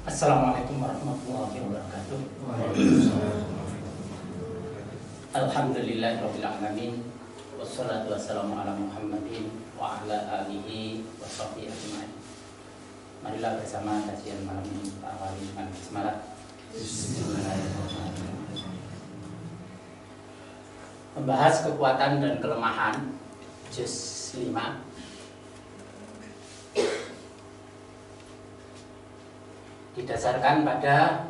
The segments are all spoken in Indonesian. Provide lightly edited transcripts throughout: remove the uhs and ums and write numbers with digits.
Assalamualaikum warahmatullahi wabarakatuh. Alhamdulillahirabbil alamin. Wassalatu wassalamu ala Muhammadin wa ala alihi wa sahbihi ajmain. Marilah bersama kajian malam ini kita awali dengan bismillah. Bismillahirrahmanirrahim. Membahas kekuatan dan kelemahan juz 5. Didasarkan pada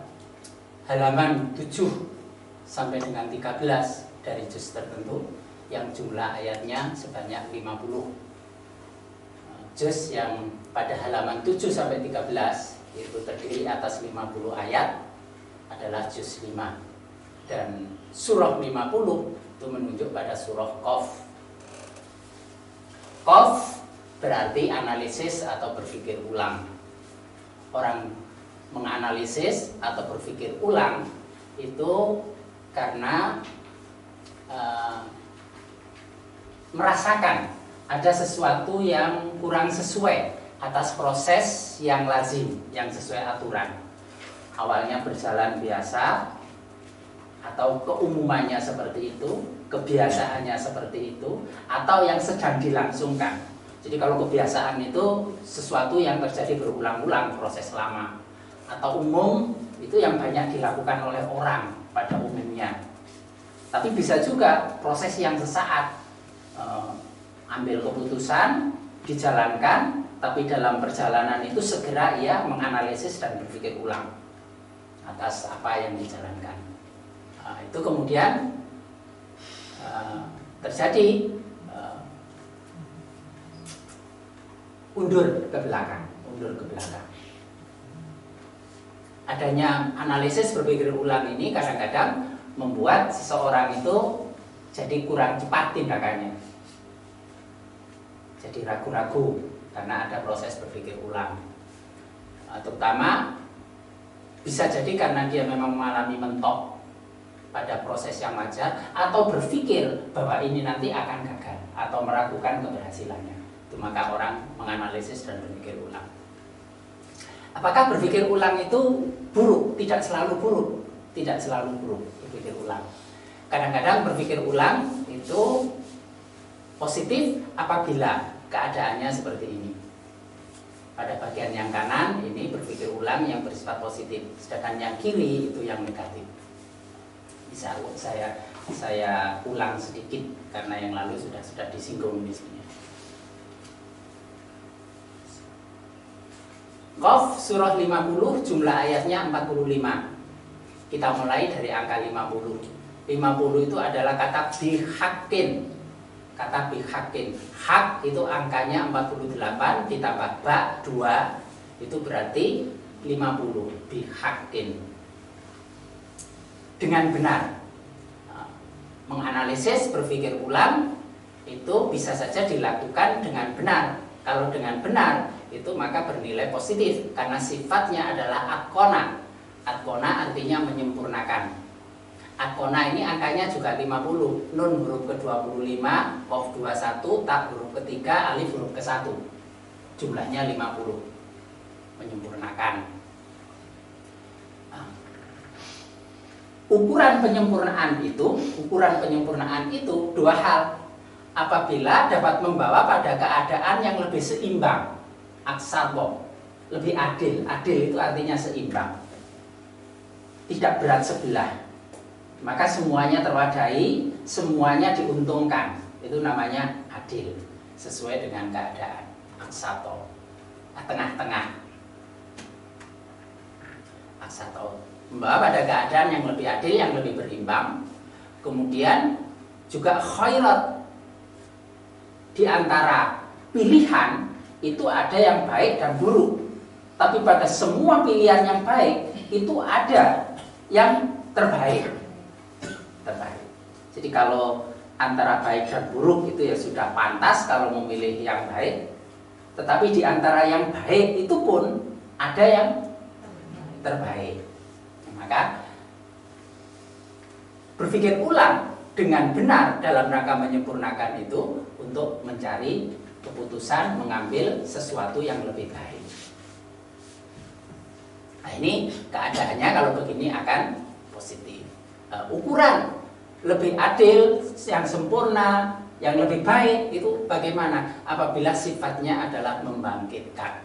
halaman 7 sampai dengan 13 dari juz tertentu yang jumlah ayatnya sebanyak 50. Juz yang pada halaman 7 sampai 13 yaitu terdiri atas 50 ayat adalah juz 5, dan surah 50 itu menunjuk pada surah Qaf. Qaf berarti analisis atau berpikir ulang. Orang menganalisis atau berpikir ulang itu karena merasakan ada sesuatu yang kurang sesuai atas proses yang lazim, yang sesuai aturan. Awalnya berjalan biasa atau keumumannya seperti itu, kebiasaannya seperti itu, atau yang sedang dilangsungkan. Jadi kalau kebiasaan itu sesuatu yang terjadi berulang-ulang, proses lama, atau umum itu yang banyak dilakukan oleh orang pada umumnya. Tapi bisa juga proses yang sesaat, ambil keputusan, dijalankan, tapi dalam perjalanan itu segera ia menganalisis dan berpikir ulang atas apa yang dijalankan. Itu kemudian terjadi undur ke belakang. Adanya analisis berpikir ulang ini kadang-kadang membuat seseorang itu jadi kurang cepat tindakannya, jadi ragu-ragu karena ada proses berpikir ulang. Terutama bisa jadi karena dia memang mengalami mentok pada proses yang wajar, atau berpikir bahwa ini nanti akan gagal atau meragukan keberhasilannya. Itu maka orang menganalisis dan berpikir ulang. Apakah berpikir ulang itu buruk? Tidak selalu buruk. Tidak selalu buruk berpikir ulang. Kadang-kadang berpikir ulang itu positif apabila keadaannya seperti ini. Pada bagian yang kanan ini berpikir ulang yang bersifat positif, sedangkan yang kiri itu yang negatif. Bisa saya ulang sedikit karena yang lalu sudah disinggung di sini. Qaf surah 50 jumlah ayatnya 45. Kita mulai dari angka 50. 50 itu adalah kata bihaqqin. Kata bihaqqin. Hak itu angkanya 48 ditambah ba 2 itu berarti 50. Bihaqqin. Dengan benar. Menganalisis, berpikir ulang itu bisa saja dilakukan dengan benar. Kalau dengan benar itu maka bernilai positif karena sifatnya adalah akona. Akona artinya menyempurnakan. Akona ini angkanya juga 50. Nun huruf ke-25, qaf 21, ta huruf ketiga, alif huruf ke-1. Jumlahnya 50. Menyempurnakan. Ukuran penyempurnaan itu dua hal. Apabila dapat membawa pada keadaan yang lebih seimbang, aksarbo, lebih adil. Adil itu artinya seimbang, tidak berat sebelah, maka semuanya terwadahi, semuanya diuntungkan. Itu namanya adil, sesuai dengan keadaan. Aksato, tengah-tengah. Aksato, membawa pada keadaan yang lebih adil, yang lebih berimbang. Kemudian juga khairat. Di antara pilihan itu ada yang baik dan buruk, tapi pada semua pilihan yang baik itu ada yang terbaik. Jadi kalau antara baik dan buruk itu ya sudah pantas kalau memilih yang baik. Tetapi di antara yang baik itu pun ada yang terbaik. Maka berpikir ulang dengan benar dalam rangka menyempurnakan itu untuk mencari keputusan mengambil sesuatu yang lebih baik. ini keadaannya kalau begini akan positif. Ukuran lebih adil, yang sempurna, yang lebih baik itu bagaimana? Apabila sifatnya adalah membangkitkan.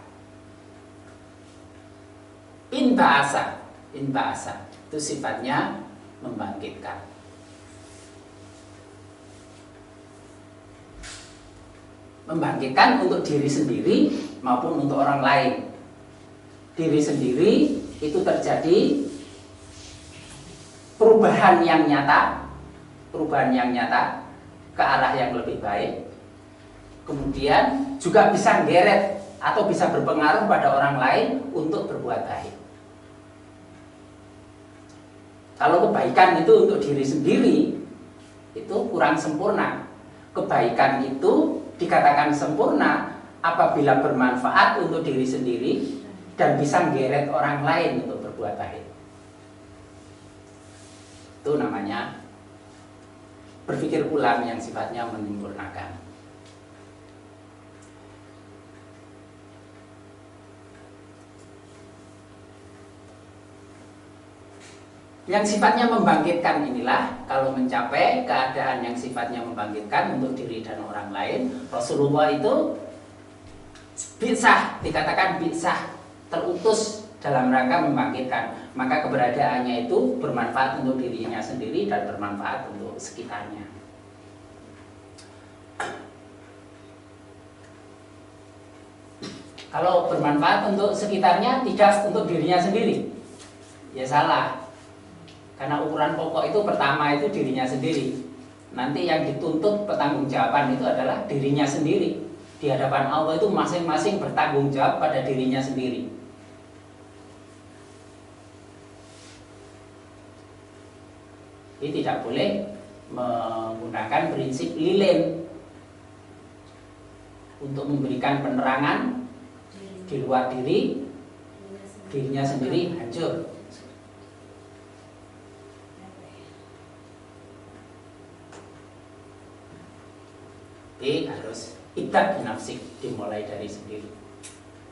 Inba'asa itu sifatnya membangkitkan. Membangkitkan untuk diri sendiri maupun untuk orang lain. Diri sendiri itu terjadi perubahan yang nyata ke arah yang lebih baik. Kemudian juga bisa geret atau bisa berpengaruh pada orang lain untuk berbuat baik. Kalau kebaikan itu untuk diri sendiri itu kurang sempurna. Kebaikan itu dikatakan sempurna apabila bermanfaat untuk diri sendiri dan bisa menggeret orang lain untuk berbuat baik. Itu namanya berpikir ulang yang sifatnya menyempurnakan. Yang sifatnya membangkitkan inilah, kalau mencapai keadaan yang sifatnya membangkitkan untuk diri dan orang lain, Rasulullah itu bi'tsah, dikatakan bi'tsah, terutus dalam rangka membangkitkan. Maka keberadaannya itu bermanfaat untuk dirinya sendiri dan bermanfaat untuk sekitarnya. Kalau bermanfaat untuk sekitarnya, tidak untuk dirinya sendiri, ya salah. Karena ukuran pokok itu pertama itu dirinya sendiri. Nanti yang dituntut pertanggungjawaban itu adalah dirinya sendiri. Di hadapan Allah itu masing-masing bertanggung jawab pada dirinya sendiri. Jadi tidak boleh menggunakan prinsip lilin untuk memberikan penerangan di luar diri, dirinya sendiri hancur. Jadi harus ibda' binafsik, dimulai dari sendiri.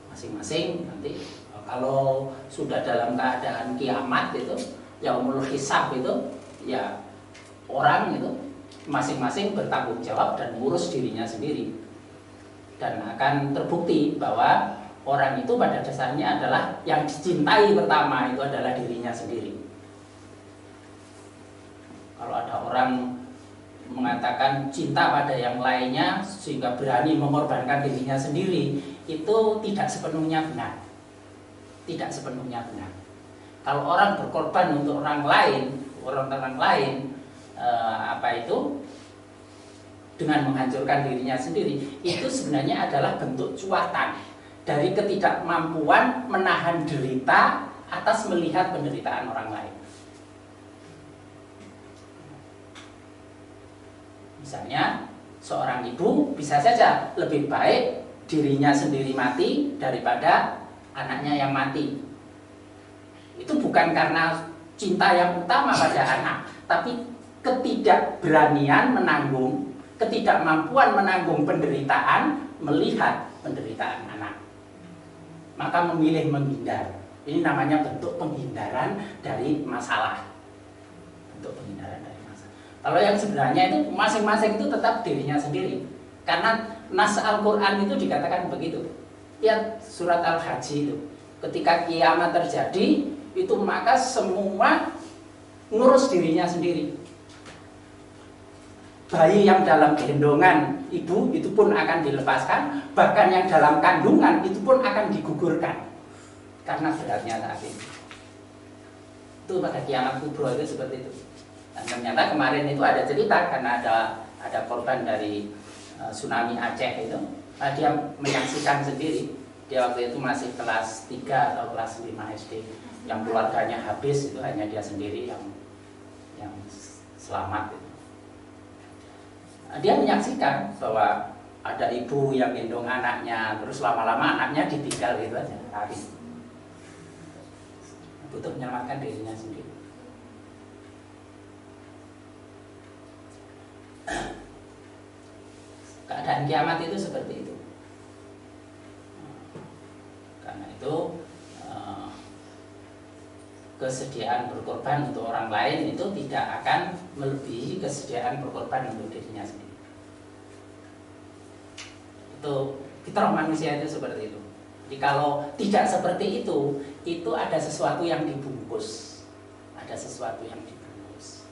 Masing-masing nanti kalau sudah dalam keadaan kiamat itu, yaumul hisab itu, ya orang itu masing-masing bertanggung jawab dan ngurus dirinya sendiri. Dan akan terbukti bahwa orang itu pada dasarnya adalah yang dicintai pertama itu adalah dirinya sendiri. Kalau ada orang mengatakan cinta pada yang lainnya sehingga berani mengorbankan dirinya sendiri, itu tidak sepenuhnya benar. Tidak sepenuhnya benar. Kalau orang berkorban untuk orang lain dengan menghancurkan dirinya sendiri, itu sebenarnya adalah bentuk cuatan dari ketidakmampuan menahan derita atas melihat penderitaan orang lain. Misalnya, seorang ibu bisa saja lebih baik dirinya sendiri mati daripada anaknya yang mati. Itu bukan karena cinta yang utama pada anak, tapi ketidakberanian menanggung, ketidakmampuan menanggung penderitaan, melihat penderitaan anak. Maka memilih menghindar. Ini namanya bentuk penghindaran dari masalah. Bentuk penghindaran dari masalah. Kalau yang sebenarnya itu masing-masing itu tetap dirinya sendiri. Karena nas Al-Quran itu dikatakan begitu. Lihat surat Al-Haji itu. Ketika kiamat terjadi, itu maka semua ngurus dirinya sendiri. Bayi yang dalam gendongan ibu itu pun akan dilepaskan, bahkan yang dalam kandungan itu pun akan digugurkan karena beratnya saat ini. Itu pada kiamat kubro itu seperti itu. Dan ternyata kemarin itu ada cerita karena ada korban dari tsunami Aceh itu, dia menyaksikan sendiri. Dia waktu itu masih kelas 3 atau kelas 5 SD. Yang keluarganya habis itu hanya dia sendiri yang selamat itu. Dia menyaksikan bahwa ada ibu yang gendong anaknya, terus lama-lama anaknya ditinggal gitu aja, lari. Untuk menyelamatkan dirinya sendiri. Keadaan kiamat itu seperti itu. Karena itu kesediaan berkorban untuk orang lain itu tidak akan melebihi kesediaan berkorban untuk dirinya sendiri. Itu fitrah manusia itu seperti itu. Jadi kalau tidak seperti itu ada sesuatu yang dibungkus. Ada sesuatu yang dibungkus.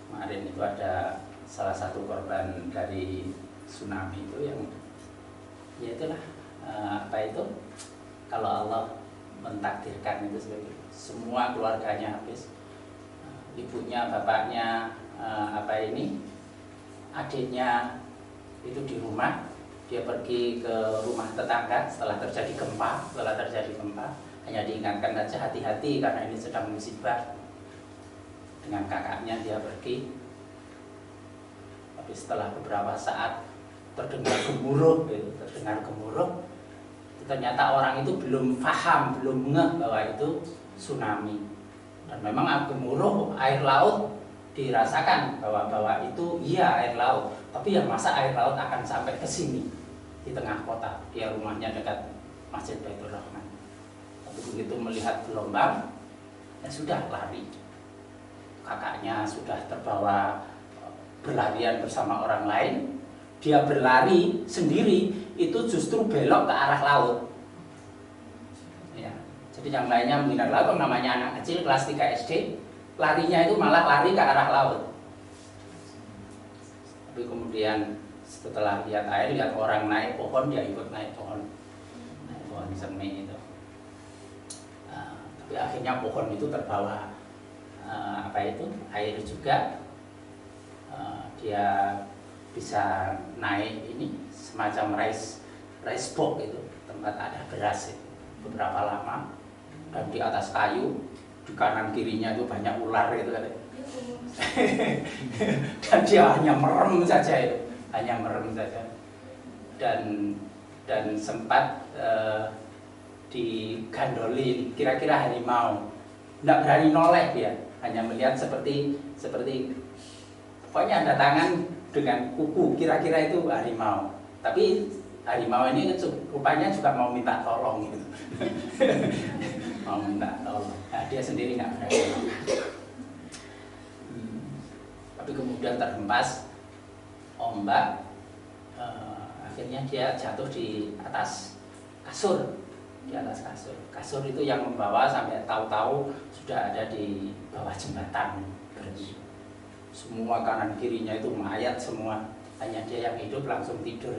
Kemarin itu ada salah satu korban dari tsunami itu yang ya itulah apa itu, kalau Allah mentakdirkan itu sebagai semua keluarganya habis, ibunya, bapaknya, adiknya itu di rumah, dia pergi ke rumah tetangga setelah terjadi gempa, hanya diingatkan saja hati-hati karena ini sedang musibah. Dengan kakaknya dia pergi, tapi setelah beberapa saat terdengar gemuruh, ternyata orang itu belum paham, belum ngeh bahwa itu tsunami. Dan memang gemuruh air laut dirasakan bahwa itu iya air laut, tapi yang masa air laut akan sampai ke sini di tengah kota. Dia rumahnya dekat Masjid Baitur Rahman. Tapi begitu melihat gelombang, ya sudah lari. Kakaknya sudah terbawa berlarian bersama orang lain. Dia berlari sendiri itu justru belok ke arah laut. Ya. Jadi yang lainnya menghindar laut, namanya anak kecil kelas 3 SD, larinya itu malah lari ke arah laut. Tapi kemudian setelah lihat air, lihat orang naik pohon, dia ikut naik pohon semi itu. Tapi akhirnya pohon itu terbawa air juga. Dia bisa naik ini semacam rice box itu, tempat ada beras itu, beberapa lama, dan di atas kayu, di kanan kirinya itu banyak ular gitu kan. Dan dia hanya merem saja dan sempat digandoli kira-kira harimau, tidak berani noleh, dia hanya melihat seperti pokoknya ada tangan dengan kuku, kira-kira itu harimau. Tapi harimau ini rupanya juga mau minta tolong gitu. Mau minta tolong. Nah, dia sendiri nggak berani. Tapi kemudian terhempas ombak, akhirnya dia jatuh di atas kasur. Kasur itu yang membawa sampai tahu-tahu sudah ada di bawah jembatan. Semua kanan kirinya itu mayat semua, hanya dia yang hidup langsung tidur.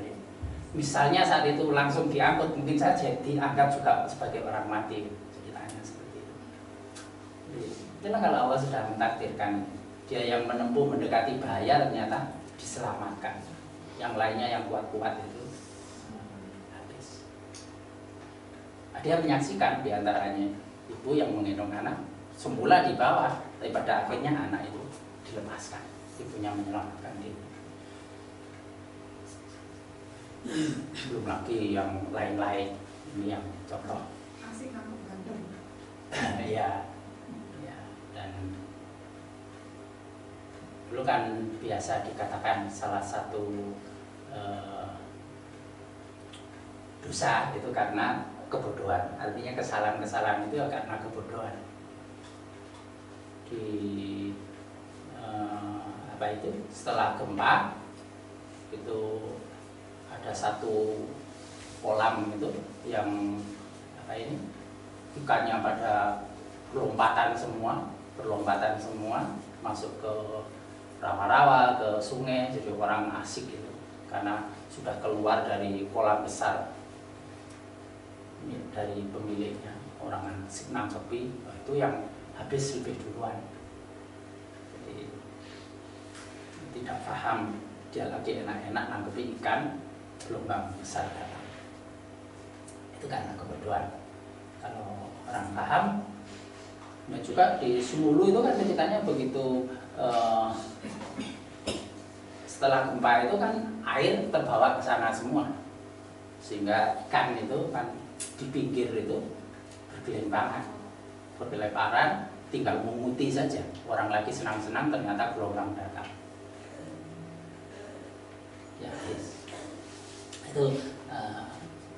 Misalnya saat itu langsung diangkut, mungkin saja dianggap juga sebagai orang mati, ceritanya seperti itu. Itulah kalau Allah sudah mentakdirkan, dia yang menempuh mendekati bahaya ternyata diselamatkan. Yang lainnya yang kuat-kuat itu habis. Dia menyaksikan diantaranya ibu yang menggendong anak semula di bawah, tapi pada akhirnya anak itu dilepaskan, ibunya menyelamatkan diri. Belum lagi yang lain-lain, ini yang contoh. Asik kamu Bandung. Ya, dan dulu kan biasa dikatakan salah satu dosa itu karena kebodohan, artinya kesalahan-kesalahan itu karena kebodohan. Setelah gempa itu ada satu kolam itu yang ikannya pada berlompatan semua masuk ke rawa-rawa, ke sungai, jadi orang asik gitu karena sudah keluar dari kolam besar dari pemiliknya, orang asik nangkepi, itu yang habis lebih duluan. Tidak paham, dia lagi enak-enak nangkepi ikan, gelombang besar datang. Itu karena kebodohan. Kalau orang paham, nah juga di Sumulu itu kan ceritanya begitu, setelah gempa itu kan air terbawa ke sana semua, sehingga ikan itu kan di pinggir itu bergelemparan, tinggal menguti saja. Orang lagi senang-senang ternyata gelombang datang. Ya, Itu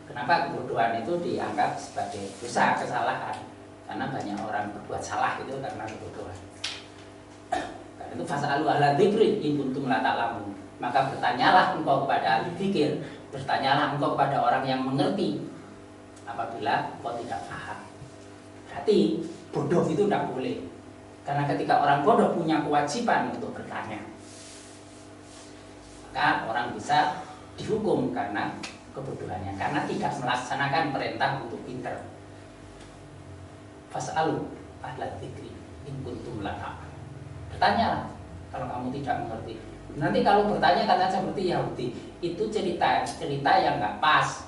kenapa kebodohan itu dianggap sebagai dosa, kesalahan? Karena banyak orang berbuat salah itu karena kebodohan. Karena itu fas'alu ahla dzikri in kuntum la ta'lamun. Maka bertanyalah engkau kepada ahli dzikir, bertanyalah engkau kepada orang yang mengerti apabila engkau tidak paham. Berarti bodoh itu tidak boleh. Karena ketika orang bodoh punya kewajiban untuk bertanya, maka orang bisa dihukum karena kebodohannya, karena tidak melaksanakan perintah untuk pinter. Fas'alu ahla dzikri in kuntum la ta'lamun. Bertanyalah kalau kamu tidak mengerti. Nanti kalau bertanya kata seperti Yahudi, itu cerita yang nggak pas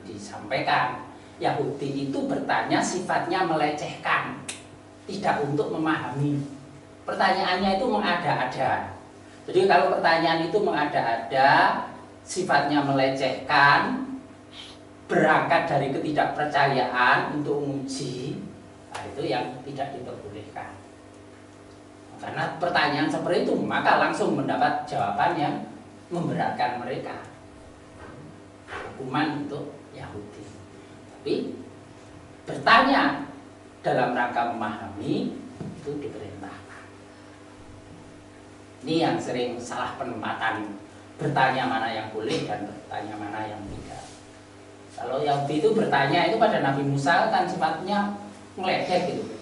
disampaikan. Yahudi itu bertanya sifatnya melecehkan, tidak untuk memahami. Pertanyaannya itu mengada-ada. Jadi kalau pertanyaan itu mengada-ada, sifatnya melecehkan, berangkat dari ketidakpercayaan untuk menguji, nah itu yang tidak diperbolehkan. Karena pertanyaan seperti itu, maka langsung mendapat jawaban yang memberatkan mereka. Hukuman untuk Yahudi. Tapi bertanya dalam rangka memahami itu diperintahkan. Ini yang sering salah penempatan, bertanya mana yang boleh dan bertanya mana yang tidak. Kalau Yahudi itu bertanya itu pada Nabi Musa kan sifatnya ngeledek gitu.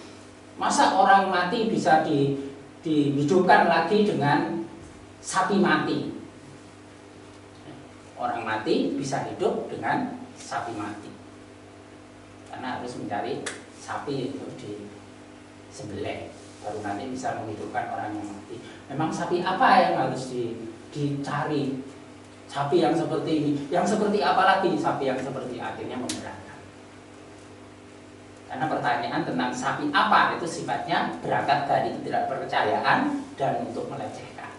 Masa orang mati bisa dihidupkan lagi dengan sapi mati? Orang mati bisa hidup dengan sapi mati. Karena harus mencari sapi itu disembelih baru nanti bisa menghidupkan orang yang mati. Memang sapi apa yang harus dicari? Sapi yang seperti ini, yang seperti apa lagi? Sapi yang seperti akhirnya memberatkan. Karena pertanyaan tentang sapi apa itu sifatnya berangkat dari ketidakpercayaan dan untuk melecehkan.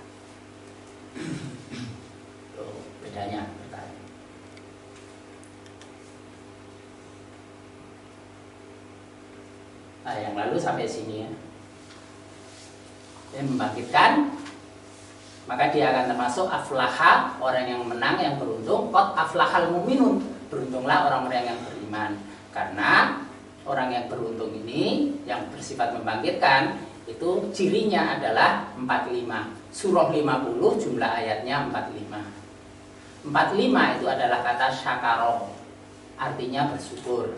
Itu bedanya pertanyaan. Nah, yang lalu sampai sini ya. Dia membangkitkan, maka dia akan termasuk aflaha, orang yang menang, yang beruntung. Qad aflahal mu'minun, beruntunglah orang-orang yang beriman. Karena orang yang beruntung ini yang bersifat membangkitkan itu cirinya adalah 45. Surah 50 jumlah ayatnya 45. 45 itu adalah kata syakaro, artinya bersyukur.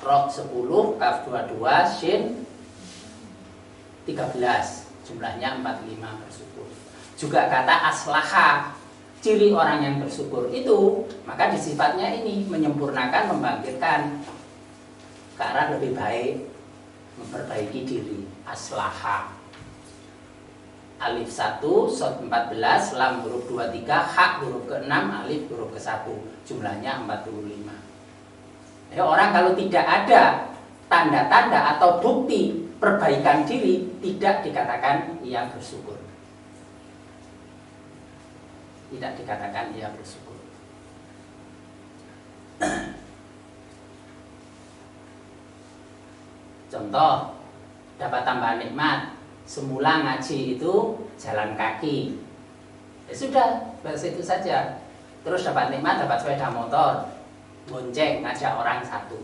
Roh 10, kaf 22, shin 13, jumlahnya 45 bersyukur. Juga kata aslaha, ciri orang yang bersyukur itu, maka disifatnya ini menyempurnakan, membangkitkan ke arah lebih baik, memperbaiki diri. Aslaha. Alif 1, sod 14, lam huruf 23, hak huruf ke-6, alif huruf ke-1, jumlahnya 45. Ya, orang kalau tidak ada tanda-tanda atau bukti perbaikan diri, tidak dikatakan ia bersyukur. Tidak dikatakan ia bersyukur. Contoh, dapat tambahan nikmat. Semula ngaji itu jalan kaki. Ya sudah, bahasa itu saja. Terus dapat nikmat, dapat sepeda motor, bonceng, ngajak orang satu.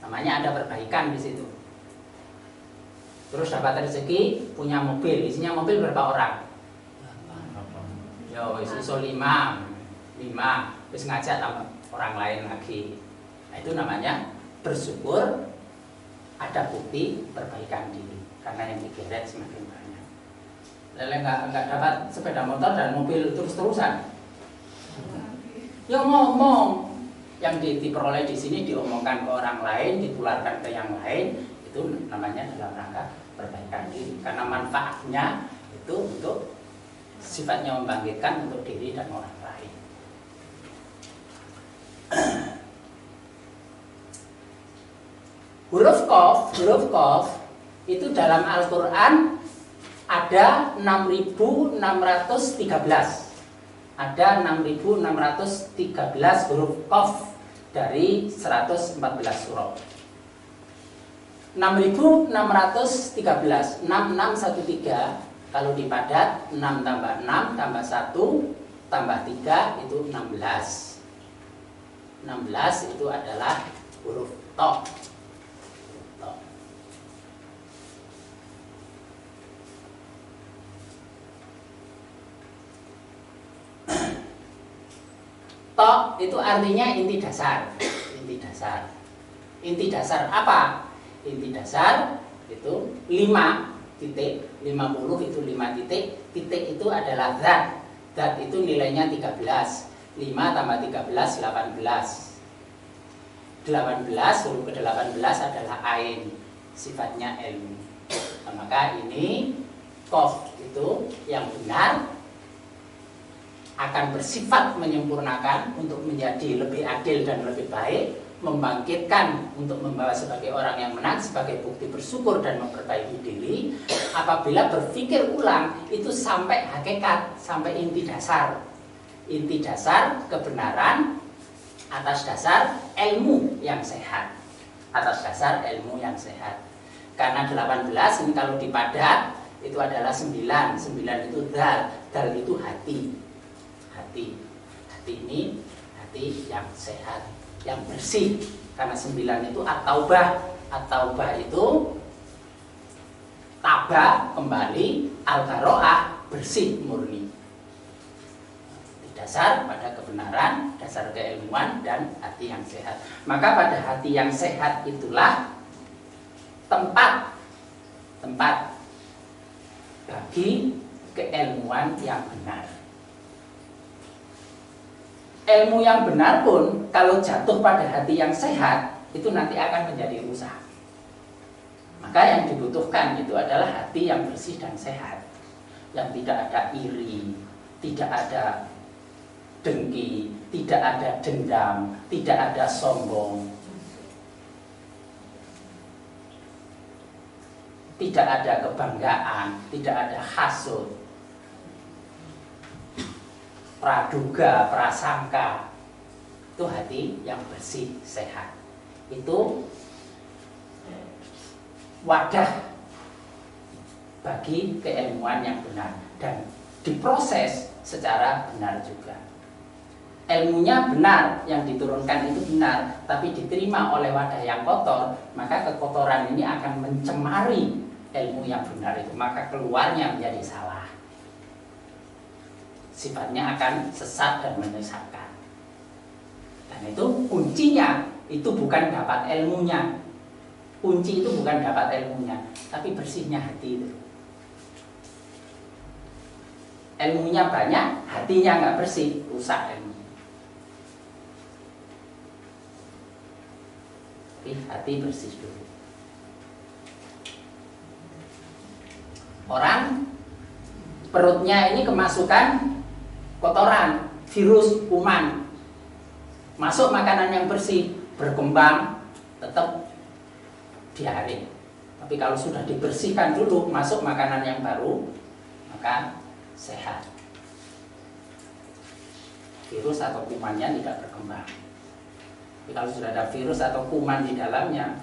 Namanya ada perbaikan di situ. Terus dapat rezeki, punya mobil. Isinya mobil berapa orang? Yo, iso 5, terus ngajak orang lain lagi. Nah, itu namanya bersyukur ada bukti perbaikan diri. Karena yang digeret semakin banyak. Lele nggak dapat sepeda motor dan mobil terus-terusan. Ya ngomong, yang diperoleh di sini diomongkan ke orang lain, ditularkan ke yang lain, itu namanya dalam rangka perbaikan diri. Karena manfaatnya itu untuk sifatnya membangkitkan untuk diri dan orang lain. Huruf Qaf itu dalam Al-Quran ada 6.613. Ada 6.613 huruf Qaf dari 114 surah. 6.613, 6613. Kalau dipadat 6 tambah 6 tambah 1 tambah 3 itu 16. 16 itu adalah huruf to. To itu artinya inti dasar. Inti dasar. Inti dasar apa? Inti dasar itu 5 titik, 50 itu 5 titik. Titik itu adalah zat. Zat itu nilainya 13. 5 tambah 13, 18. 18, huruf ke-18 adalah ain. Sifatnya ilmu. Nah, maka ini qaf itu yang benar akan bersifat menyempurnakan untuk menjadi lebih adil dan lebih baik, membangkitkan untuk membawa sebagai orang yang menang, sebagai bukti bersyukur dan memperbaiki diri. Apabila berpikir ulang itu sampai hakikat, sampai inti dasar kebenaran atas dasar ilmu yang sehat, karena 18 ini kalau dipadat itu adalah 9 itu dal itu hati ini hati yang sehat, yang bersih, karena 9 itu at-taubah itu tabah kembali, al-baro'ah bersih murni. Dasar pada kebenaran, dasar keilmuan dan hati yang sehat. Maka pada hati yang sehat itulah tempat bagi keilmuan yang benar. Ilmu yang benar pun kalau jatuh pada hati yang sehat itu nanti akan menjadi rusak. Maka yang dibutuhkan itu adalah hati yang bersih dan sehat, yang tidak ada iri, tidak ada dengki, tidak ada dendam, tidak ada sombong, tidak ada kebanggaan, tidak ada hasud, praduga, prasangka. Itu hati yang bersih, sehat. Itu wadah bagi keilmuan yang benar dan diproses secara benar juga. Ilmunya benar, yang diturunkan itu benar, tapi diterima oleh wadah yang kotor, maka kekotoran ini akan mencemari ilmu yang benar itu, maka keluarnya menjadi salah. Sifatnya akan sesat dan menyesatkan. Dan itu kuncinya itu bukan dapat ilmunya. Kunci itu bukan dapat ilmunya, tapi bersihnya hati itu. Ilmunya banyak, hatinya nggak bersih, rusak ilmu. Tapi hati bersih dulu. Orang perutnya ini kemasukan kotoran, virus, kuman. Masuk makanan yang bersih, berkembang, tetap diare. Tapi kalau sudah dibersihkan dulu, masuk makanan yang baru, maka sehat. Virus atau kumannya tidak berkembang. Tapi kalau sudah ada virus atau kuman di dalamnya,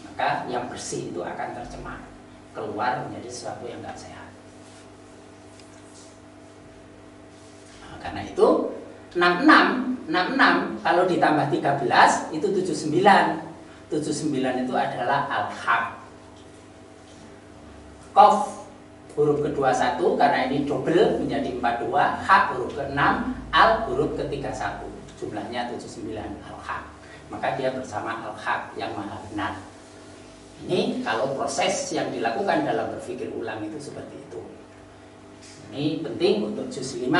maka yang bersih itu akan tercemar, keluar menjadi sesuatu yang tidak sehat. Nah, karena itu 66 kalau ditambah 13 itu 79. 79 itu adalah al-haq. Qaf huruf kedua 1 karena ini double menjadi 42, hak huruf ke-6, al huruf ke-31. Jumlahnya 79, al-haq. Maka dia bersama al-haq yang maha benar. Ini kalau proses yang dilakukan dalam berpikir ulang itu seperti itu. Ini penting untuk juz 5,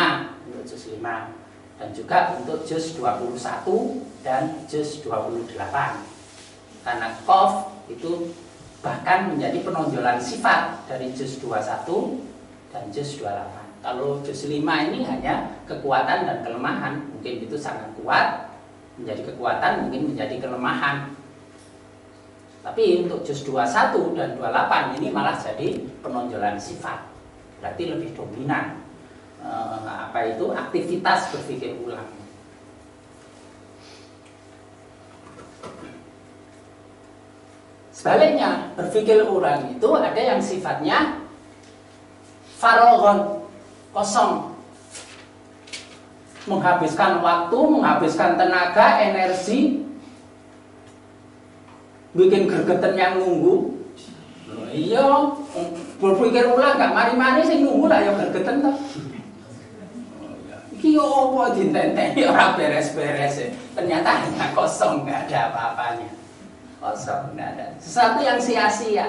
dan juga untuk juz 21 dan juz 28. Karena qaf itu bahkan menjadi penonjolan sifat dari juz 21 dan juz 28. Kalau juz 5 ini hanya kekuatan dan kelemahan, mungkin itu sangat kuat menjadi kekuatan, mungkin menjadi kelemahan. Tapi untuk juz 21 dan 28 ini malah jadi penonjolan sifat. Berarti lebih dominan aktivitas berpikir ulang. Sebaliknya, berpikir ulang itu ada yang sifatnya farogon, kosong. menghabiskan waktu, menghabiskan tenaga, energi, bikin gregetan yang nunggu. Iya, berpikir ulang gak mari-mari sing nunggu lah ya gregetan toh. Iki opo ditenteni ora beres-beres. Ternyata hanya kosong, nggak ada apa-apanya. Kosong, nggak ada. Sesuatu yang sia-sia.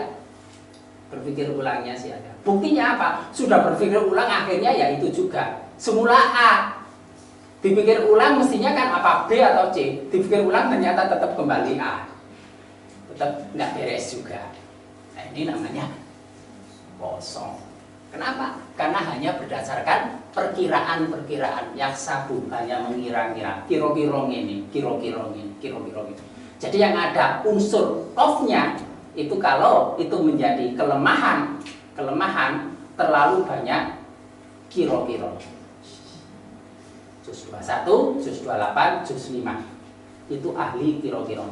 Berpikir ulangnya sih ada. Buktinya apa? Sudah berpikir ulang akhirnya ya itu juga. Semula A. Dipikir ulang mestinya kan apa B atau C. Dipikir ulang ternyata tetap kembali A. Tetap nggak beres juga. Nah ini namanya kosong. Kenapa? Karena hanya berdasarkan perkiraan-perkiraan. Yaksabu hanya mengira-ngira. Kira-kira ini, kira-kira ini, kira-kira ini. Jadi yang ada unsur of-nya itu kalau itu menjadi kelemahan terlalu banyak kira-kira. Juz 21, juz 28, juz 5. Itu ahli kira-kira.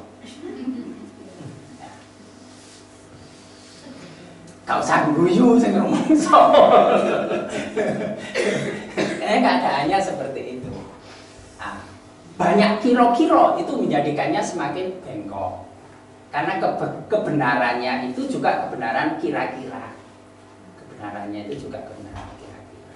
Kau usah guyu sing rumangsa. Keadaannya seperti itu. Nah, banyak kira-kira itu menjadikannya semakin bengkok. Karena kebenarannya itu juga kebenaran kira-kira. Kebenarannya itu juga kebenaran kira-kira.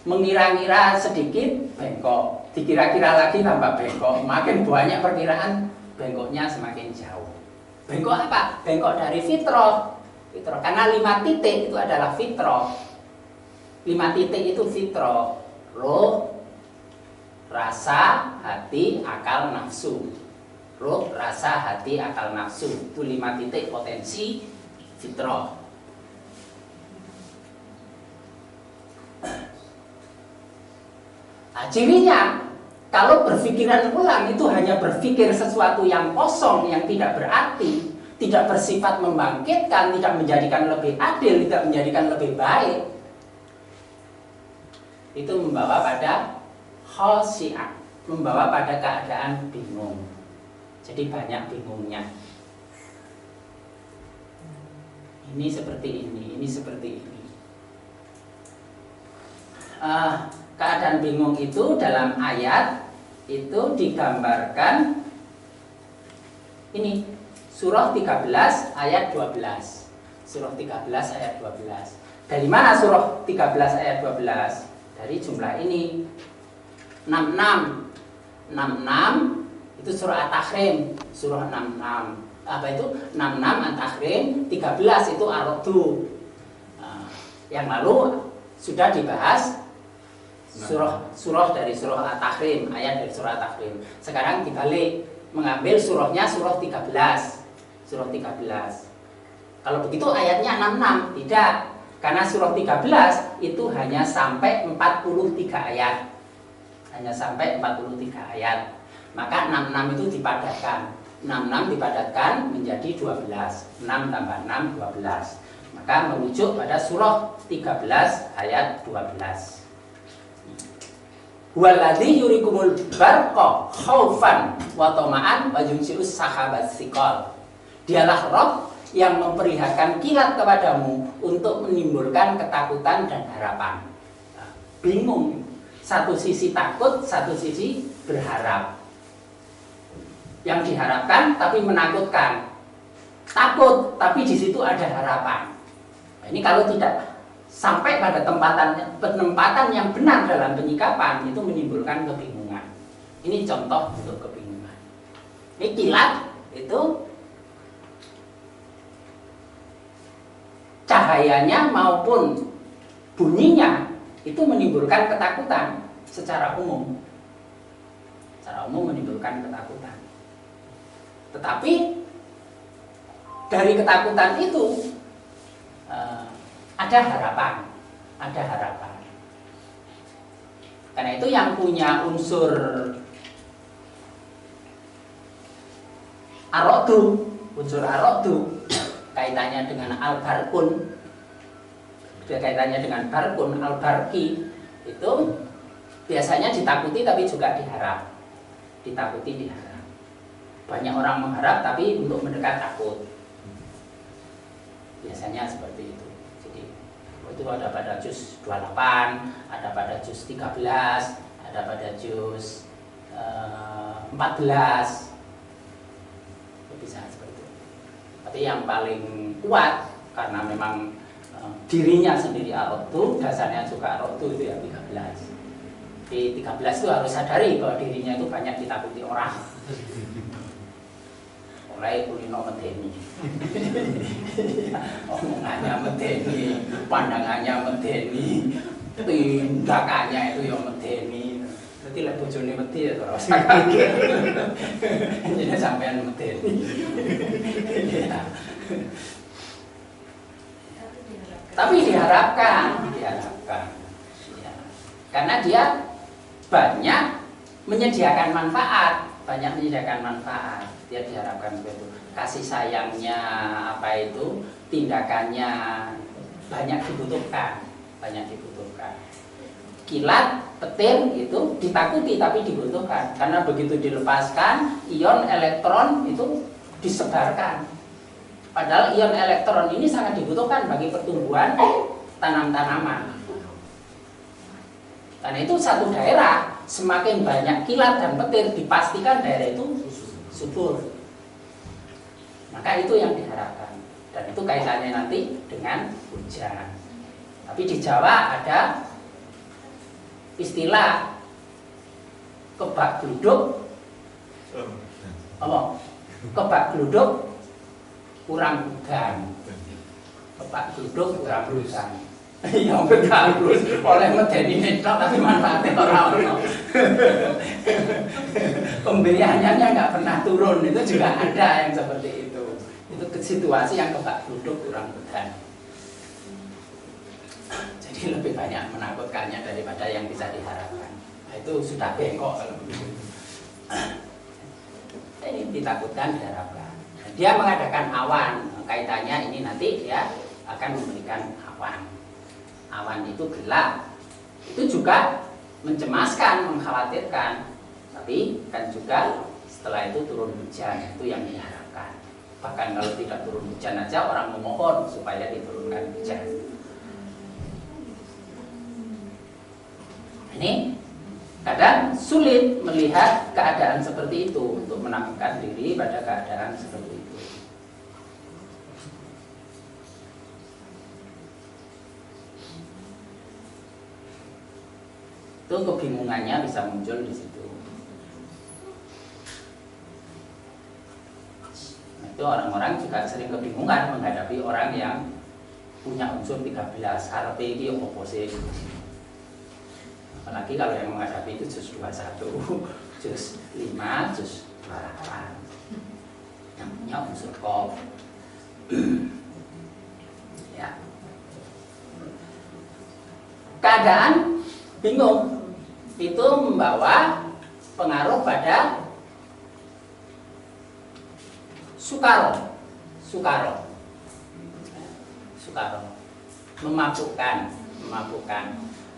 Mengira-ngira sedikit bengkok, dikira-kira lagi tambah bengkok. Makin banyak perkiraan, bengkoknya semakin jauh. Bengkok apa? Bengkok dari fitrah. Karena 5 titik itu adalah fitrah. 5 titik itu fitrah. Roh, rasa, hati, akal, nafsu. Roh, rasa, hati, akal, nafsu. Itu 5 titik potensi fitrah. Nah, cirinya kalau berpikiran ulang itu hanya berpikir sesuatu yang kosong, yang tidak berarti, tidak bersifat membangkitkan, tidak menjadikan lebih adil, tidak menjadikan lebih baik. Itu membawa pada khosyi'ah, membawa pada keadaan bingung. Jadi banyak bingungnya. Ini seperti ini seperti ini. Keadaan bingung itu dalam ayat itu digambarkan ini surah 13 ayat 12. Surah 13 ayat 12. Dari mana surah 13 ayat 12? Dari jumlah ini 66. 66 itu surah At-Tahrim, surah 66. Apa itu? 66 At-Tahrim, 13 itu Ar-Ra'd. Yang lalu sudah dibahas surah dari surah At-Tahrim, ayat dari surah At-Tahrim. Sekarang dibalik, mengambil surahnya surah 13. Surah 13. Kalau begitu ayatnya 66, tidak. Karena surah 13 itu hanya sampai 43 ayat. Hanya sampai 43 ayat. Maka 66 itu dipadatkan. 66 dipadatkan menjadi 12. 6 tambah 6, 12. Maka merujuk pada surah 13 ayat 12. Waladzi yurikumul barqa khaufan wa tama'an wa yunsi'us sahabat thiqal. Dialah Rabb yang memperlihatkan kilat kepadamu untuk menimbulkan ketakutan dan harapan. Bingung. Satu sisi takut, satu sisi berharap. Yang diharapkan tapi menakutkan. Takut tapi di situ ada harapan. Nah, ini kalau tidak sampai pada penempatan yang benar dalam penyikapan itu menimbulkan kebingungan. Ini contoh untuk kebingungan. Ini kilat itu cahayanya maupun bunyinya itu menimbulkan ketakutan secara umum. Secara umum menimbulkan ketakutan. Tetapi dari ketakutan itu ada harapan, ada harapan. Karena itu yang punya unsur ar-ra'du, unsur ar-ra'du kaitannya dengan al-barqun, kaitannya dengan barqun, al-barqi itu biasanya ditakuti tapi juga diharap. Ditakuti, diharap. Banyak orang mengharap tapi untuk mendekat takut. Biasanya seperti itu. Jadi itu ada pada juz 28, ada pada juz 13, ada pada juz 14. Bisa seperti itu. Tapi yang paling kuat karena memang dirinya sendiri ar-raddu, dasarnya juga ar-raddu itu ya 13. Di 13 itu harus sadari bahwa dirinya itu banyak ditakuti orang. Mulai kulino medeni, omongannya medeni, pandangannya medeni, tindakannya itu yang medeni. Berarti lek bojone wedi ya ora usah kaget. Jadi sampean medeni. Tapi diharapkan. Ya. Karena dia banyak menyediakan manfaat, dia diharapkan begitu. Kasih sayangnya tindakannya banyak dibutuhkan. Kilat, petir itu ditakuti tapi dibutuhkan. Karena begitu dilepaskan, ion elektron itu disebarkan. Padahal ion elektron ini sangat dibutuhkan bagi pertumbuhan tanam-tanaman. Karena itu satu daerah semakin banyak kilat dan petir, dipastikan daerah itu subur. Maka itu yang diharapkan. Dan itu kaitannya nanti dengan hujan. Tapi di Jawa ada istilah kebak gluduk. Kebak gluduk kurang hujan. Kebak gluduk kurang hujan. Yang bagus oleh medeni netok tapi manfaatnya ora ono. Pemberiannya nggak pernah turun, itu juga ada yang seperti itu. Itu situasi yang kebak gluduk kurang hujan. Jadi lebih banyak menakutkannya daripada yang bisa diharapkan. Nah, itu sudah bengkok kalau begitu. Ini ditakutkan, diharapkan. Dia mengadakan awan, kaitannya ini nanti dia akan memberikan awan. Awan itu gelap, itu juga mencemaskan, mengkhawatirkan. Tapi kan juga setelah itu turun hujan, itu yang diharapkan. Bahkan kalau tidak turun hujan aja orang memohon supaya diturunkan hujan. Ini kadang sulit melihat keadaan seperti itu untuk menakutkan diri pada keadaan seperti itu. Itu kebingungannya bisa muncul di situ. Nah, itu orang-orang juga sering kebingungan menghadapi orang yang punya unsur 13 RP ini opposite. Apalagi kalau yang menghadapi itu juz 21, juz 5, juz 28 yang punya unsur qaf. Ya. Keadaan bingung itu membawa pengaruh pada sukaro, memabukkan,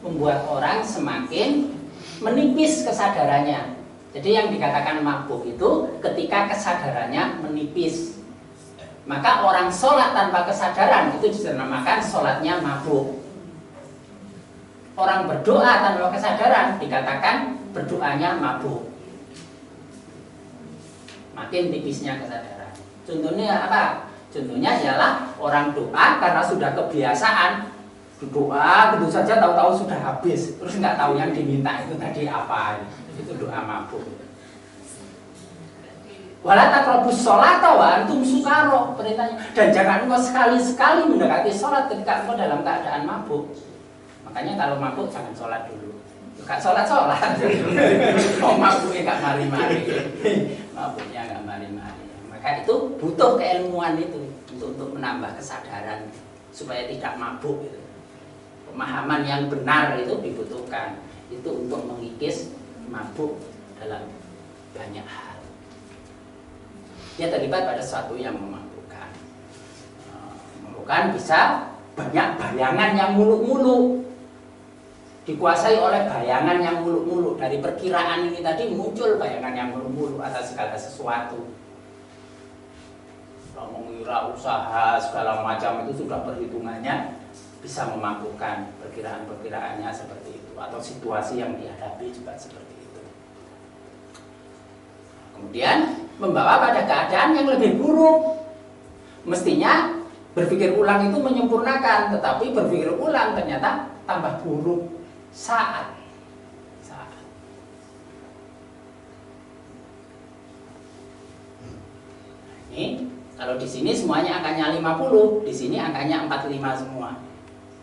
membuat orang semakin menipis kesadarannya. Jadi yang dikatakan mabuk itu ketika kesadarannya menipis. Maka orang sholat tanpa kesadaran itu dinamakan sholatnya mabuk. Orang berdoa tanpa kesadaran dikatakan berdoanya mabuk. Makin tipisnya kesadaran. Contohnya apa? Contohnya ialah orang doa karena sudah kebiasaan doa gitu saja, tahu-tahu sudah habis, terus nggak tahu yang diminta itu tadi apa. Itu doa mabuk. Wala taqrabus sholata wa antum sukaro, perintahnya. Dan jangan engkau sekali-sekali mendekati sholat ketika engkau dalam keadaan mabuk. Makanya kalau mabuk jangan sholat dulu. Gak sholat. Mau mabuknya gak mari-mari. Mabuknya gak mari-mari. Maka itu butuh keilmuan itu untuk menambah kesadaran supaya tidak mabuk. Gitu. Pemahaman yang benar itu dibutuhkan. Itu untuk mengikis mabuk dalam banyak hal. Dia terlibat pada sesuatu yang memabukkan. Memabukkan bisa banyak bayangan yang muluk-muluk. Dikuasai oleh bayangan yang muluk-muluk. Dari perkiraan ini tadi muncul bayangan yang muluk-muluk atas segala sesuatu. Kalau mengira usaha segala macam itu sudah perhitungannya bisa memampukan perkiraan-perkiraannya seperti itu, atau situasi yang dihadapi juga seperti itu. Kemudian membawa pada keadaan yang lebih buruk. Mestinya berpikir ulang itu menyempurnakan, tetapi berpikir ulang ternyata tambah buruk saat. Ini kalau di sini semuanya angkanya 50, di sini angkanya 45 semua.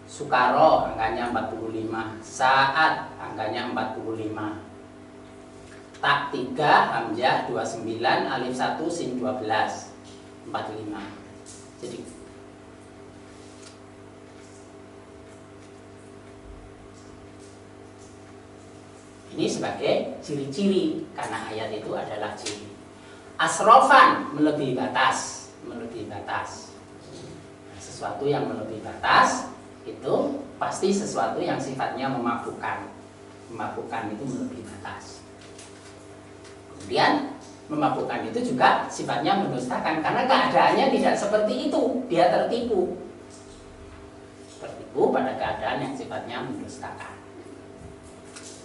Sukaro angkanya 45, saat angkanya 45. Tak 3, hamzah 29, alif 1, sin 12, 45. Jadi ini sebagai ciri-ciri, karena ayat itu adalah ciri. Asrofan, melebihi batas, melebihi batas. Sesuatu yang melebihi batas itu pasti sesuatu yang sifatnya memabukkan. Memabukkan itu melebihi batas. Kemudian memabukkan itu juga sifatnya mendustakan, karena keadaannya tidak seperti itu, dia tertipu. Tertipu pada keadaan yang sifatnya mendustakan.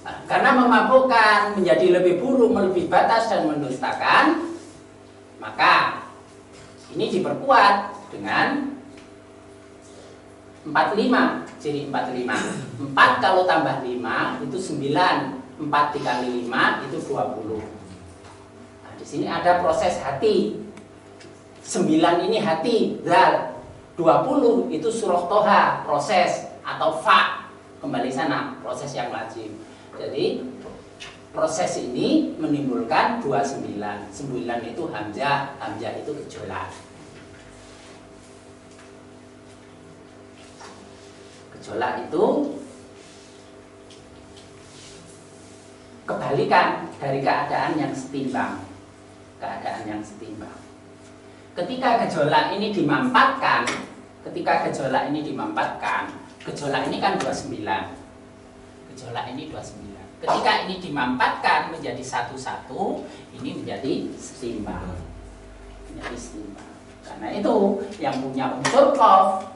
Nah, karena memabukkan menjadi lebih buruk, melebihi batas dan mendustakan, maka ini diperkuat dengan 45, ciri 45. 4 kalau tambah 5 itu 9, 4 dikali 5 itu 20. Nah, di sini ada proses hati. 9 ini hati, zal. 20 itu surah toha, proses atau fa. Kembali sana, proses yang lazim. Jadi proses ini menimbulkan 29. 9 itu hamzah, hamzah itu gejolak. Gejolak itu kebalikan dari keadaan yang setimbang. Keadaan yang setimbang. Ketika gejolak ini dimampatkan, gejolak ini kan 29. Gejolak ini 29. Ketika ini dimampatkan menjadi satu-satu, ini menjadi setimbang. Menjadi setimbang. Karena itu yang punya unsur qaf,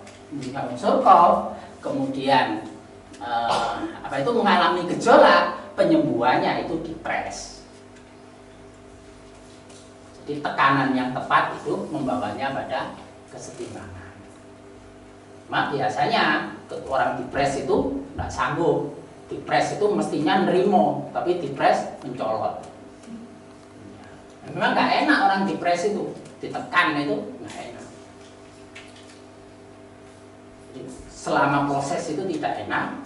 kemudian itu mengalami gejolak, penyembuhannya itu dipres. Jadi tekanan yang tepat itu membawanya pada kesetimbangan. Mak biasanya orang dipres itu tidak sanggup. Dipres itu mestinya nerimo, tapi dipres mencolot. Memang nggak enak orang dipres itu, ditekan itu nggak enak. Jadi, selama proses itu tidak enak,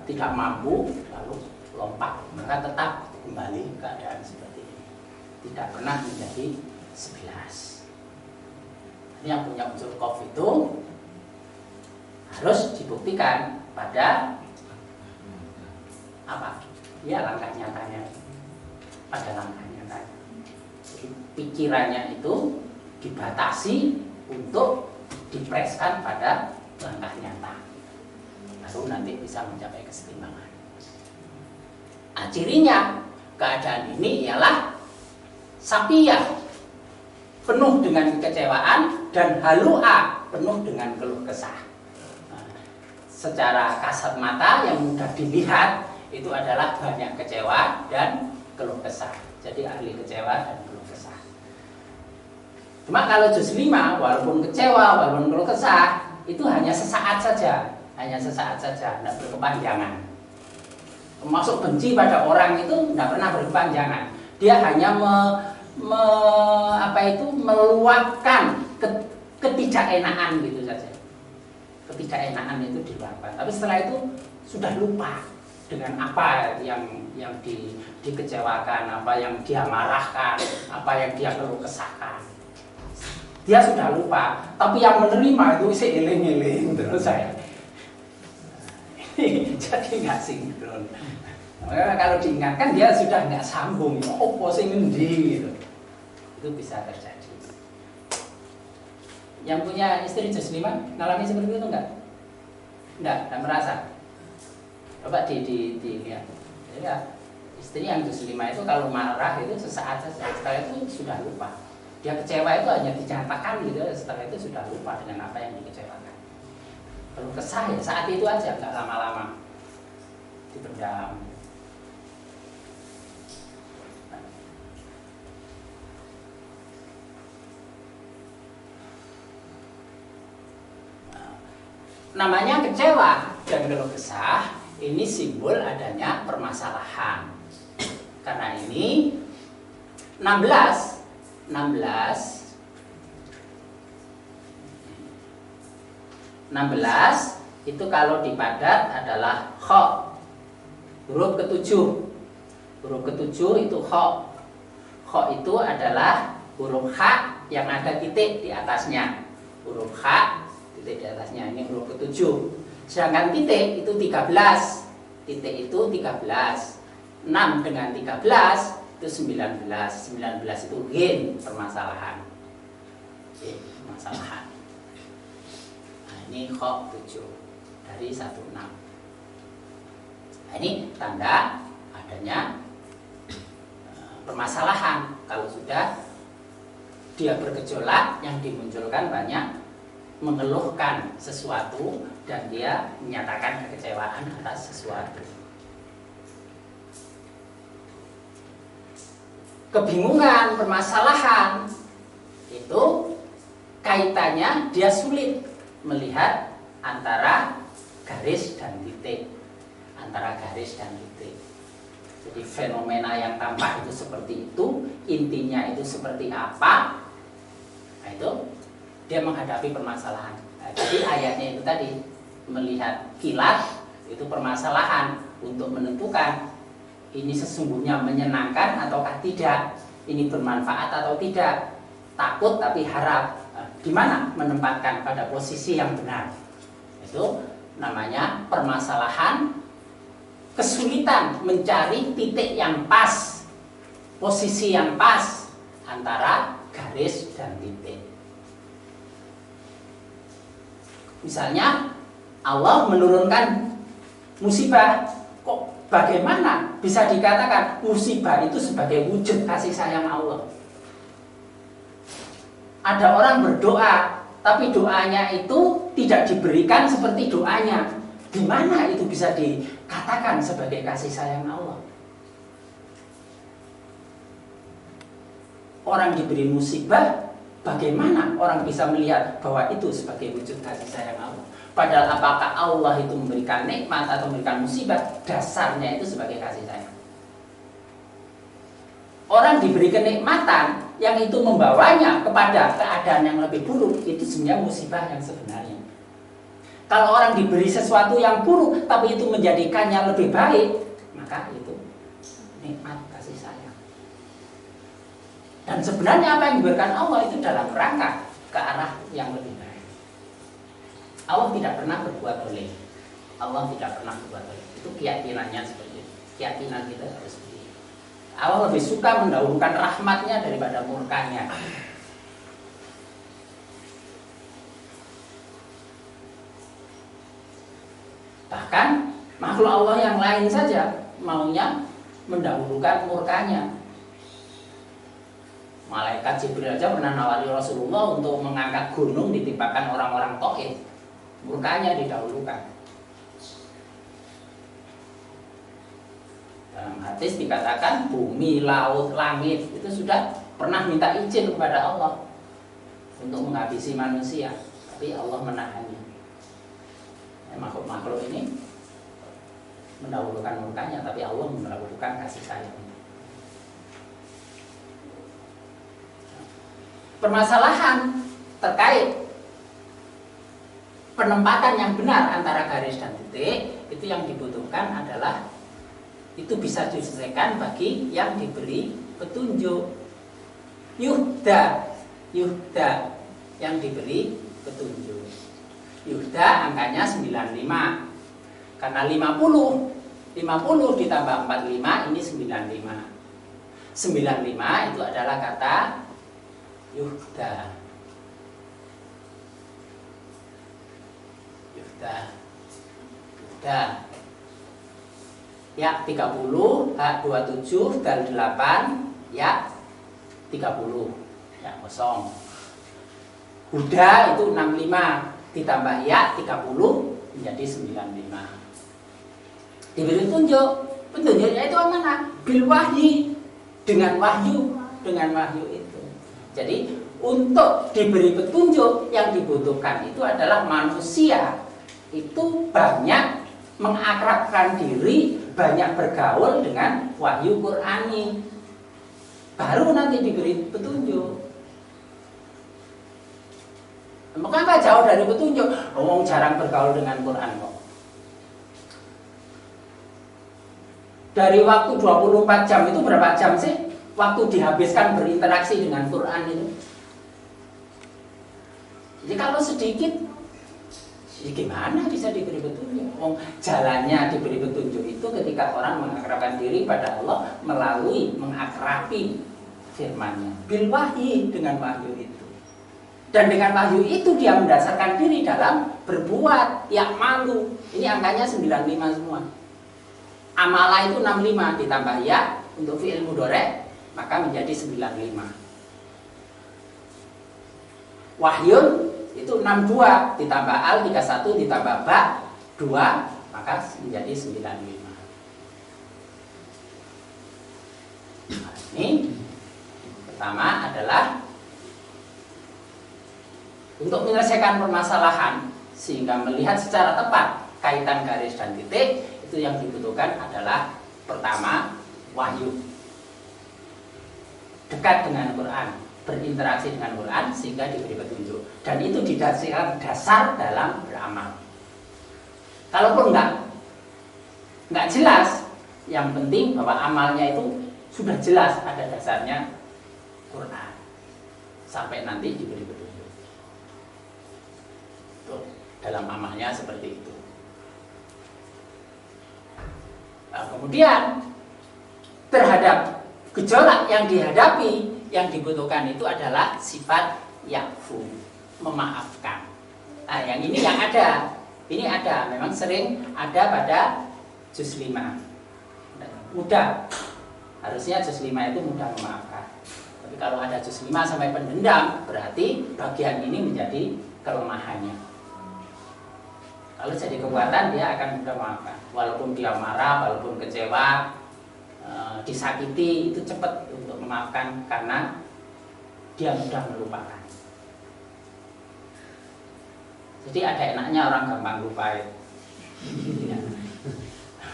tidak mampu, lalu lompat, maka tetap kembali keadaan seperti ini. Tidak pernah menjadi 11. Ini yang punya unsur qaf itu harus dibuktikan pada apa? Ya langkah nyatanya. Pada langkah nyatanya. Jadi pikirannya itu dibatasi untuk dipreskan pada langkah nyata. Lalu nanti bisa mencapai kesetimbangan. Nah, cirinya keadaan ini ialah sapiyah, penuh dengan kekecewaan, dan halu'a, penuh dengan keluh kesah. Nah, secara kasat mata yang mudah dilihat itu adalah banyak kecewa dan keluh kesah. Jadi ahli kecewa dan keluh kesah. Cuma kalau juz 5, walaupun kecewa, walaupun keluh kesah, itu hanya sesaat saja, tidak berkepanjangan. Termasuk benci pada orang itu tidak pernah berkepanjangan. Dia hanya meluapkan ketidakenaan gitu saja. Ketidakenaan itu diluapkan. Tapi setelah itu sudah lupa dengan apa yang dikecewakan, apa yang dia marahkan, apa yang dia keluh kesahkan. Dia sudah lupa, tapi yang menerima itu isi eling-eling terus saya. Jadi nggak sinkron. Makanya kalau diingatkan dia sudah nggak sambung, opo sing ngendi gitu. Itu bisa terjadi. Yang punya istri juz 5 ngalami seperti itu enggak? Enggak merasa. Coba dilihat. Ya, istri yang juz 5 itu kalau marah itu sesaat saja, setelah itu sudah lupa. Dia kecewa itu hanya dinyatakan gitu, setelah itu sudah lupa dengan apa yang dikecewakan. Keluh kesah ya saat itu aja, nggak lama-lama dipendam. Namanya kecewa dan keluh kesah ini simbol adanya permasalahan. Karena ini 16 itu kalau dipadat adalah kha. Huruf ketujuh. Huruf ketujuh itu kha. Kha itu adalah huruf kha yang ada titik di atasnya. Huruf kha titik di atasnya, ini huruf ketujuh. Sedangkan titik itu 13. Titik itu 13. 6 dengan 13 itu 19. 19 itu ghin, permasalahan. Permasalahan. Nah, ini kha 7 dari 16. Nah, ini tanda adanya permasalahan. Kalau sudah dia bergejolak, yang dimunculkan banyak mengeluhkan sesuatu dan dia menyatakan kekecewaan atas sesuatu. Kebingungan, permasalahan itu kaitannya dia sulit melihat antara garis dan titik. Antara garis dan titik. Jadi fenomena yang tampak itu seperti itu, intinya itu seperti apa. Nah, itu dia menghadapi permasalahan. Nah, jadi ayatnya itu tadi melihat kilat itu permasalahan untuk menentukan ini sesungguhnya menyenangkan ataukah tidak, ini bermanfaat atau tidak, takut tapi harap. Nah, di mana menempatkan pada posisi yang benar. Itu namanya permasalahan, kesulitan mencari titik yang pas, posisi yang pas antara garis dan titik. Misalnya Allah menurunkan musibah, kok bagaimana bisa dikatakan musibah itu sebagai wujud kasih sayang Allah? Ada orang berdoa, tapi doanya itu tidak diberikan seperti doanya. Di mana itu bisa dikatakan sebagai kasih sayang Allah? Orang diberi musibah, bagaimana orang bisa melihat bahwa itu sebagai wujud kasih sayang Allah? Padahal apakah Allah itu memberikan nikmat atau memberikan musibah, dasarnya itu sebagai kasih sayang. Orang diberi kenikmatan yang itu membawanya kepada keadaan yang lebih buruk, itu sebenarnya musibah yang sebenarnya. Kalau orang diberi sesuatu yang buruk tapi itu menjadikannya lebih baik, maka itu nikmat kasih sayang. Dan sebenarnya apa yang diberikan Allah itu dalam rangka ke arah yang lebih baik. Allah tidak pernah berbuat dolim. Allah tidak pernah berbuat dolim. Itu keyakinannya seperti itu. Keyakinan kita harus seperti itu. Allah lebih suka mendahulukan rahmatnya daripada murkanya. Bahkan makhluk Allah yang lain saja maunya mendahulukan murkanya. Malaikat Jibril aja pernah nawari Rasulullah untuk mengangkat gunung ditimpakan orang-orang Taif. Murkanya didahulukan. Dalam hadis dikatakan bumi, laut, langit itu sudah pernah minta izin kepada Allah untuk menghabisi manusia, tapi Allah menahannya. Makhluk-makhluk ini mendahulukan murkanya, tapi Allah mendahulukan kasih sayang. Permasalahan terkait penempatan yang benar antara garis dan titik, itu yang dibutuhkan adalah itu bisa diselesaikan bagi yang diberi petunjuk. Yuhda yang diberi petunjuk. Yuhda angkanya 95. Karena 50 ditambah 45 ini 95. 95 itu adalah kata Yuhda. Ya 30, hak 27, dan 8, ya 30, ya kosong. Huda itu 65, ditambah ya 30 menjadi 95. Diberi petunjuk. Petunjuknya itu mana? Bil wahyi, dengan wahyu itu. Jadi untuk diberi petunjuk yang dibutuhkan itu adalah manusia itu banyak mengakrabkan diri, banyak bergaul dengan wahyu Qur'ani, baru nanti diberi petunjuk. Mengapa jauh dari petunjuk? Ngomong jarang bergaul dengan Quran kok. Dari waktu 24 jam itu berapa jam sih waktu dihabiskan berinteraksi dengan Quran itu? Jadi kalau sedikit, ya gimana bisa diberi petunjuk? Jalannya diberi petunjuk itu ketika orang mengakrabkan diri pada Allah melalui mengakrabi firman-Nya, bil wahyi, dengan wahyu itu. Dan dengan wahyu itu dia mendasarkan diri dalam berbuat yang malu. Ini angkanya 95 semua. Amala itu 65 ditambah ya untuk fi'il mudhari' maka menjadi 95. Wahyun itu 62 ditambah al 31 ditambah ba 2 maka menjadi 95. Nah, ini pertama adalah untuk menyelesaikan permasalahan sehingga melihat secara tepat kaitan garis dan titik, itu yang dibutuhkan adalah pertama wahyu, dekat dengan Quran, berinteraksi dengan Quran sehingga diberi petunjuk, dan itu didasarkan dasar dalam beramal. Kalaupun enggak jelas, yang penting bahwa amalnya itu sudah jelas ada dasarnya Quran sampai nanti diberi petunjuk. Tuh, dalam amalnya seperti itu. Nah, kemudian terhadap gejolak yang dihadapi, yang dibutuhkan itu adalah sifat yafu, memaafkan. Nah, yang ini yang ada. Ini ada, memang sering ada pada juz 5. Mudah. Harusnya juz 5 itu mudah memaafkan. Tapi kalau ada juz 5 sampai pendendam, berarti bagian ini menjadi kelemahannya. Kalau jadi kekuatan, dia akan mudah memaafkan. Walaupun dia marah, walaupun kecewa, disakiti, itu cepat untuk memaafkan karena dia mudah melupakan. Jadi ada enaknya orang gampang lupa.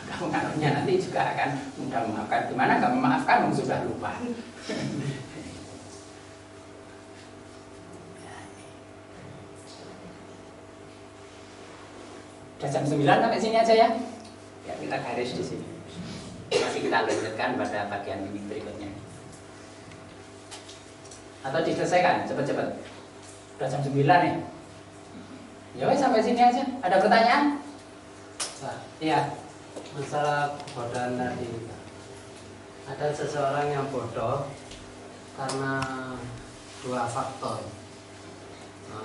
Kamu-kamunya nanti juga akan mudah memaafkan. Gimana nggak memaafkan, sudah lupa. Udah jam 9 sampai sini aja ya. Ya, kita garis di sini. Nanti kita lanjutkan pada bagian ini berikutnya. Atau diselesaikan cepat-cepat. Udah jam 9 nih. Ya wes sampai sini aja. Ada pertanyaan? Iya. Masalah kebodohan tadi. Ada seseorang yang bodoh karena dua faktor.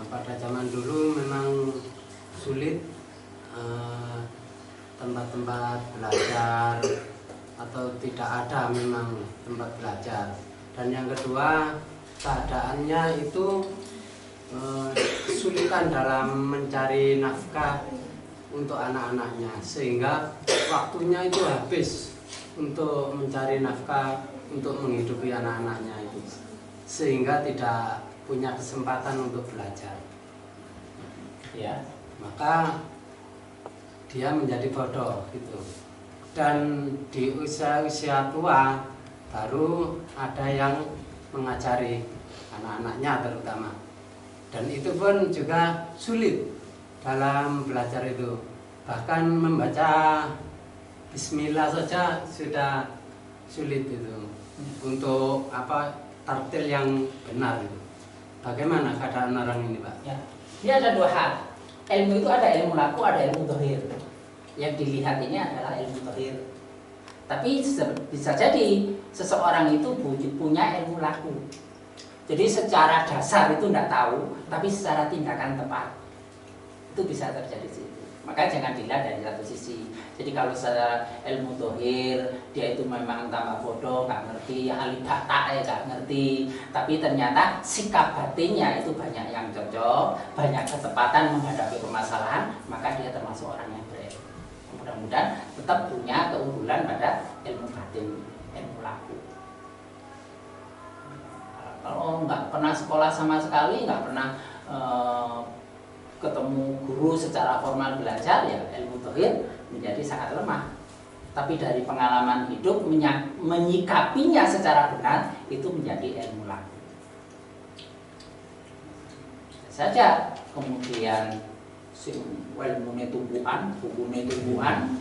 Pada zaman dulu memang sulit tempat-tempat belajar atau tidak ada memang tempat belajar, dan yang kedua keadaannya itu kesulitan dalam mencari nafkah untuk anak-anaknya, sehingga waktunya itu habis untuk mencari nafkah untuk menghidupi anak-anaknya itu, sehingga tidak punya kesempatan untuk belajar. Ya, maka dia menjadi bodoh gitu. Dan di usia-usia tua baru ada yang mengajari anak-anaknya terutama, dan itu pun juga sulit dalam belajar itu. Bahkan membaca bismillah saja sudah sulit itu untuk tartil yang benar itu. Bagaimana keadaan orang ini, Pak? Ya. Ini ada dua hal. Ilmu itu ada ilmu laku, ada ilmu dhahir. Yang dilihat ini adalah ilmu dhahir. Tapi bisa jadi seseorang itu punya ilmu laku. Jadi secara dasar itu tidak tahu, tapi secara tindakan tepat itu bisa terjadi situ. Maka jangan dilihat dari satu sisi. Jadi kalau secara ilmu dohir dia itu memang tambah bodoh, nggak ngerti, ahli batak nggak ngerti, tapi ternyata sikap batinnya itu banyak yang cocok, banyak ketepatan menghadapi permasalahan, maka dia termasuk orang yang berilmu. Mudah-mudahan tetap punya keunggulan pada ilmu batin, ilmu laku. Kalau nggak pernah sekolah sama sekali, nggak pernah ketemu guru secara formal belajar, ya ilmu dohir menjadi sangat lemah. Tapi dari pengalaman hidup menyikapinya secara benar itu menjadi ilmu laku. Saja kemudian ilmune tumbuhan, bukune tumbuhan,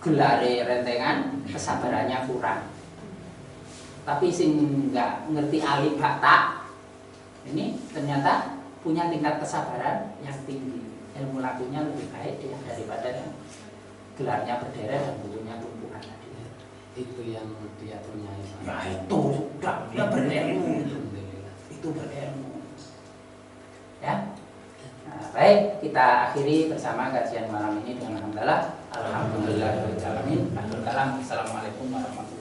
gelare rentengan, kesabarannya kurang. Tapi sing nggak ngerti ahli batak ini ternyata punya tingkat kesabaran yang tinggi, ilmu lakunya lebih baik ya, daripada yang gelarnya berderet dan bukunya tumpukan tadi. Itu yang dia punya. Ya itu sudah, dia berilmu, itu berilmu. Ya, nah, baik, kita akhiri bersama kajian malam ini dengan alhamdulillah. Alhamdulillahirobbilalamin. Assalamualaikum warahmatullahi wabarakatuh.